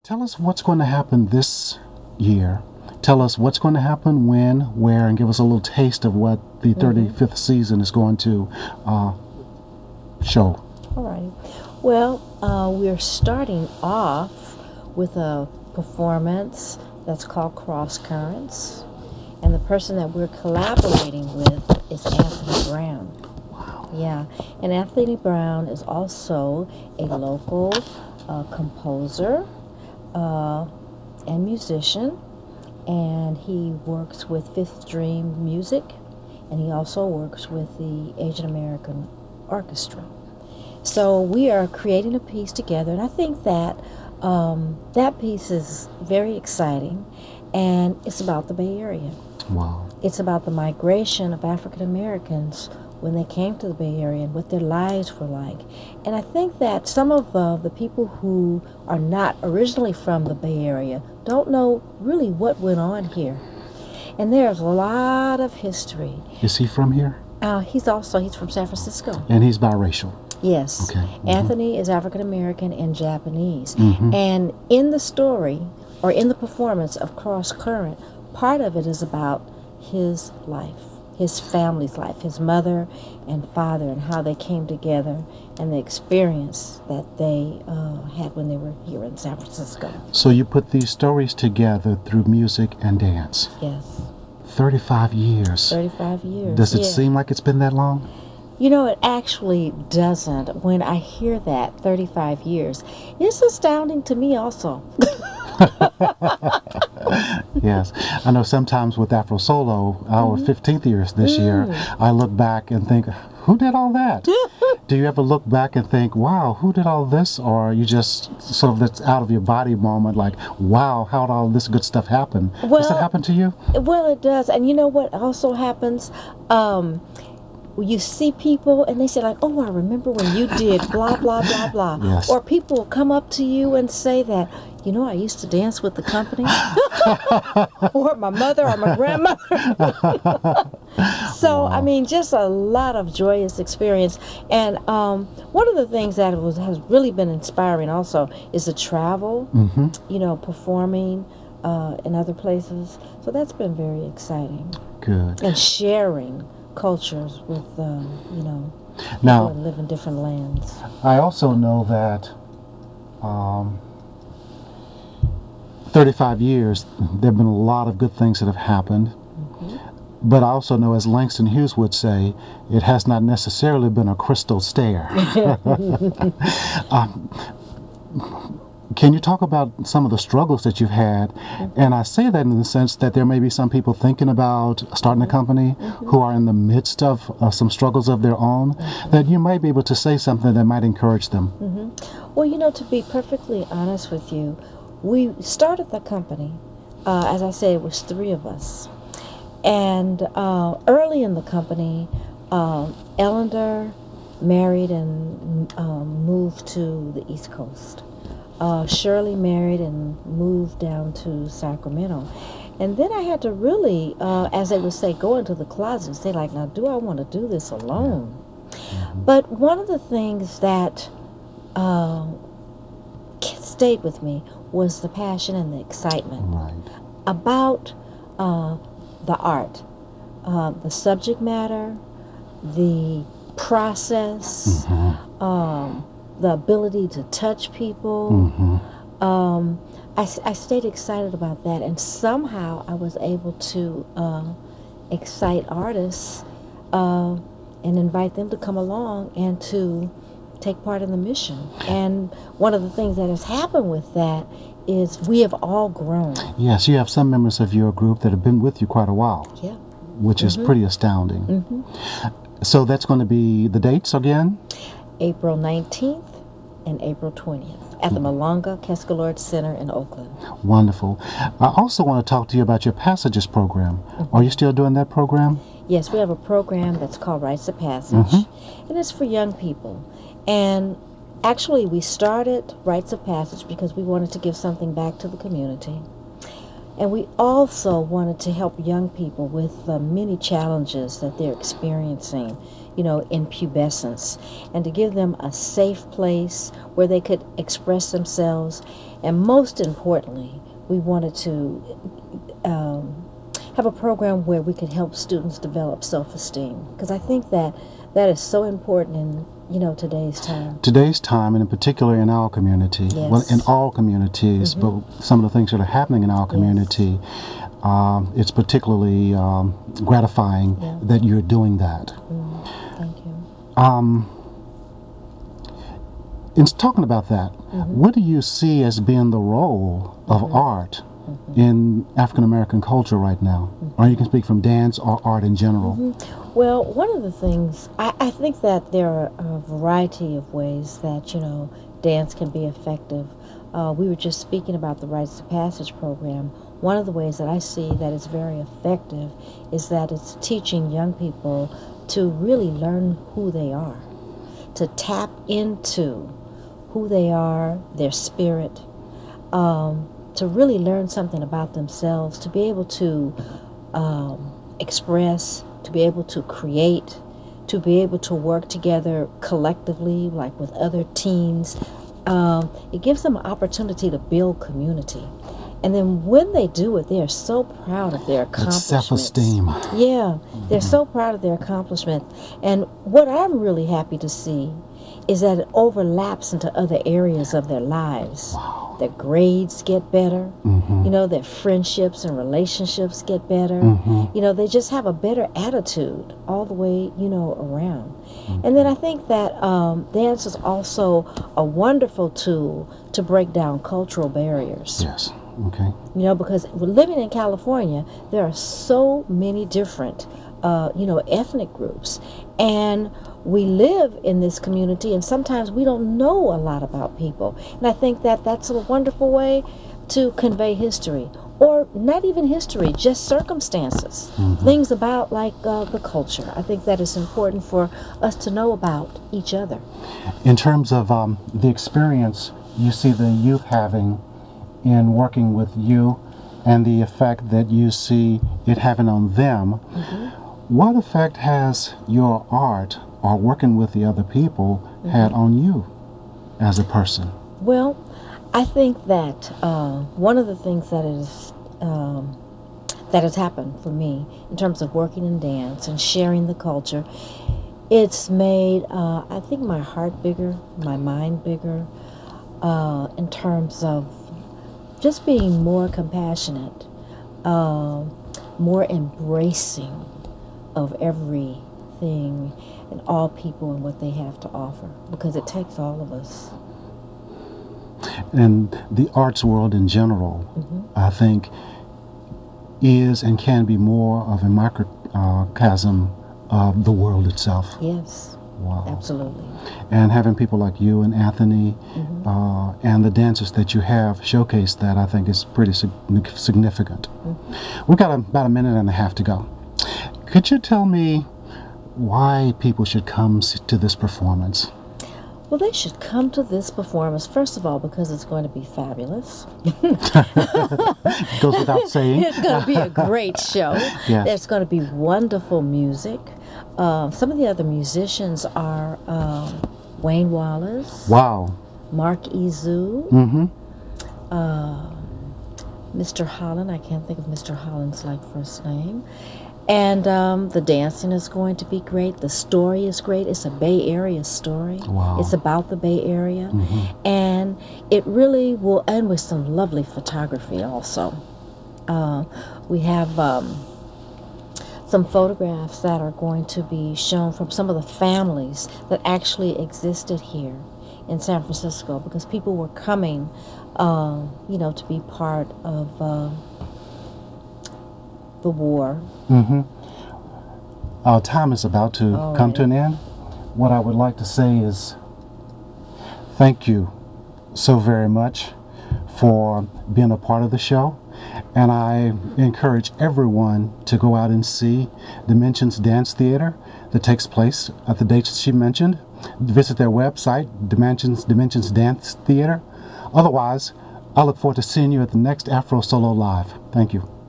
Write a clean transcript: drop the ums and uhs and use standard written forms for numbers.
Tell us what's going to happen this year. Tell us what's going to happen, when, where, and give us a little taste of what the 35th season is going to show. All right. Well, we're starting off with a performance that's called Cross Currents. And the person that we're collaborating with is Anthony Brown. Wow. Yeah. And Anthony Brown is also a local composer and musician, and he works with Fifth Dream Music, and he also works with the Asian American Orchestra. So we are creating a piece together, and I think that that piece is very exciting, and it's about the Bay Area. Wow. It's about the migration of African Americans when they came to the Bay Area and what their lives were like. And I think that some of the people who are not originally from the Bay Area don't know really what went on here. And there's a lot of history. Is he from here? He's from San Francisco. And he's biracial? Yes. Okay. Anthony is African American and Japanese. And in the story, or in the performance of Cross Current, part of it is about his life, his family's life, his mother and father, and how they came together and the experience that they had when they were here in San Francisco. So you put these stories together through music and dance. Yes. 35 years. 35 years. Does it seem like it's been that long? You know, it actually doesn't. When I hear that, 35 years, it's astounding to me also. Yes. I know sometimes with AfroSolo, our 15th year this year, I look back and think, who did all that? Do you ever look back and think, wow, who did all this? Or you just sort of that's out of your body moment, like, wow, how did all this good stuff happen? Does that happen to you? Well, it does. And you know what also happens? You see people and they say like, oh, I remember when you did blah, blah, blah, blah. Yes. Or people will come up to you and say that, you know, I used to dance with the company. Or my mother or my grandmother. So, I mean, just a lot of joyous experience. And one of the things that has really been inspiring also is the travel, you know, performing in other places. So that's been very exciting. Good. And sharing cultures with, you know, now, people that live in different lands. I also know that 35 years, there have been a lot of good things that have happened. But I also know, as Langston Hughes would say, it has not necessarily been a crystal stair. Can you talk about some of the struggles that you've had? And I say that in the sense that there may be some people thinking about starting a company who are in the midst of some struggles of their own, that you might be able to say something that might encourage them. Well, you know, to be perfectly honest with you, we started the company, as I said, it was 3 of us. And early in the company, Ellender married and moved to the East Coast. Shirley married and moved down to Sacramento. And then I had to really, as they would say, go into the closet and say, like, now, do I want to do this alone? But one of the things that stayed with me was the passion and the excitement about the art, the subject matter, the process, the ability to touch people. I stayed excited about that, and somehow I was able to excite artists and invite them to come along and to take part in the mission. And one of the things that has happened with that is we have all grown. Yes, you have some members of your group that have been with you quite a while. Yeah. Which is pretty astounding. So that's going to be the dates again? April 19th and April 20th at the Malanga Keskalord Center in Oakland. Wonderful. I also want to talk to you about your Passages program. Are you still doing that program? Yes, we have a program that's called Rites of Passage, and it's for young people. And actually, we started Rites of Passage because we wanted to give something back to the community. And we also wanted to help young people with the many challenges that they're experiencing, in pubescence, and to give them a safe place where they could express themselves. And most importantly, we wanted to have a program where we could help students develop self-esteem, because I think that is so important in today's time. Today's time, and in particular in our community, Yes. well, in all communities, but some of the things that are happening in our community, it's particularly gratifying that you're doing that. Thank you. In talking about that, what do you see as being the role of art in African American culture right now? Or you can speak from dance or art in general. Well, one of the things, I think that there are a variety of ways that, dance can be effective. We were just speaking about the Rites of Passage program. One of the ways that I see that is very effective is that it's teaching young people to really learn who they are, to tap into who they are, their spirit, to really learn something about themselves, to be able to express, to be able to create, to be able to work together collectively, like with other teens. It gives them an opportunity to build community. And then when they do it, they are so proud of their accomplishments. Self-esteem. Yeah, they're so proud of their accomplishments. And what I'm really happy to see is that it overlaps into other areas of their lives. Wow. Their grades get better. Their friendships and relationships get better. They just have a better attitude all the way, around. And then I think that dance is also a wonderful tool to break down cultural barriers. Yes. Okay. Because living in California, there are so many different, ethnic groups. And we live in this community, and sometimes we don't know a lot about people. And I think that that's a wonderful way to convey history. Or not even history, just circumstances. Things about, like, the culture. I think that is important for us to know about each other. In terms of the experience you see the youth having in working with you and the effect that you see it having on them, what effect has your art or working with the other people had on you as a person? Well, I think that one of the things that has happened for me in terms of working in dance and sharing the culture, it's made, I think, my heart bigger, my mind bigger, in terms of just being more compassionate, more embracing of everything and all people and what they have to offer, because it takes all of us. And the arts world in general, I think, is and can be more of a microcosm of the world itself. Yes. Wow. Absolutely. And having people like you and Anthony and the dancers that you have showcase that, I think, is pretty significant. We've got about a minute and a half to go. Could you tell me why people should come to this performance? Well, they should come to this performance, first of all, because it's going to be fabulous. Goes without saying. It's going to be a great show. Yes. There's going to be wonderful music. Some of the other musicians are Wayne Wallace. Wow. Mark Izu. Mr. Holland. I can't think of Mr. Holland's first name. And the dancing is going to be great. The story is great. It's a Bay Area story. Wow. It's about the Bay Area. And it really will end with some lovely photography also. We have some photographs that are going to be shown from some of the families that actually existed here in San Francisco, because people were coming, to be part of the war. Our time is about to come to an end. What I would like to say is thank you so very much for being a part of the show. And I encourage everyone to go out and see Dimensions Dance Theater that takes place at the dates she mentioned. Visit their website, Dimensions Dance Theater. Otherwise, I look forward to seeing you at the next Afro Solo Live. Thank you.